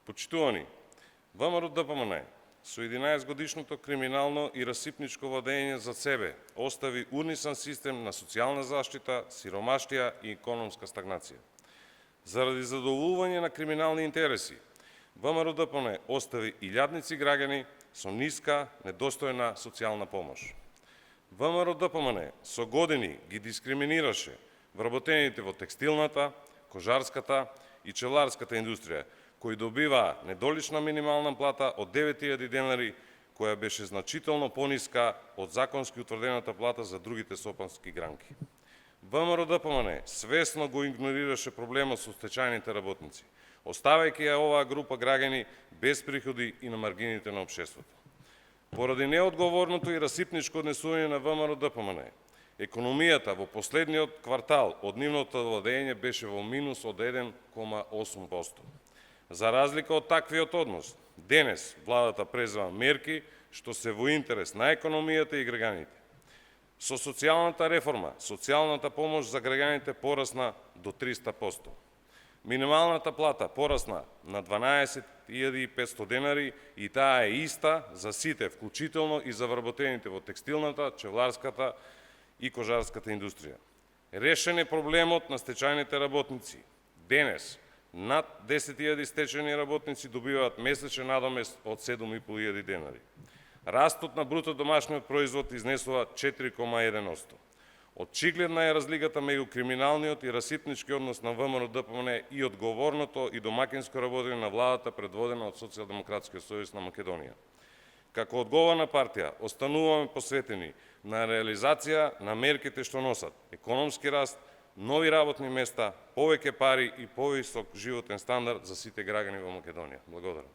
Почитувани, ВМРО ДПМН со 11-годишното криминално и расипничко владење за себе остави урнисан систем на социјална заштита, сиромаштија и економска стагнација. Заради задоволување на криминални интереси, ВМРО ДПМН остави илјадници граѓани со ниска, недостојна социјална помош. ВМРО ДПМН со години ги дискриминираше вработените во текстилната, кожарската и пчеларската индустрија, кои добиваа недолична минимална плата од 9.000 денари, која беше значително пониска од законски утврдената плата за другите сопански гранки. ВМРО ДПМН свесно го игнорираше проблемот со стечајните работници, оставајќи ја оваа група граѓани без приходи и на маргините на општеството. Поради неодговорното и расипничко однесување на ВМРО ДПМН, економијата во последниот квартал од нивното владење беше во минус од 1,8%. За разлика од таквиот однос, денес владата презема мерки што се во интерес на економијата и граѓаните. Со социјалната реформа, социјалната помош за граѓаните порасна до 300%. Минималната плата порасна на 12.500 денари и таа е иста за сите, вклучително и за вработените во текстилната, пчеларската и кожарската индустрија. Решен е проблемот на стечајните работници. Денес над 10.000 стечајни работници добиваат месечен надомест од 7.500 денари. Растот на бруто домашниот производ изнесува 4,1%. Очигледна е разликата меѓу криминалниот и расипнички однос на ВМРО ДПМН и одговорното и домакинско работење на владата предводена од Социјалдемократскиот сојуз на Македонија. Како одговорна партија, остануваме посветени на реализација на мерките што носат економски раст, нови работни места, повеќе пари и повисок животен стандард за сите граѓани во Македонија. Благодарам.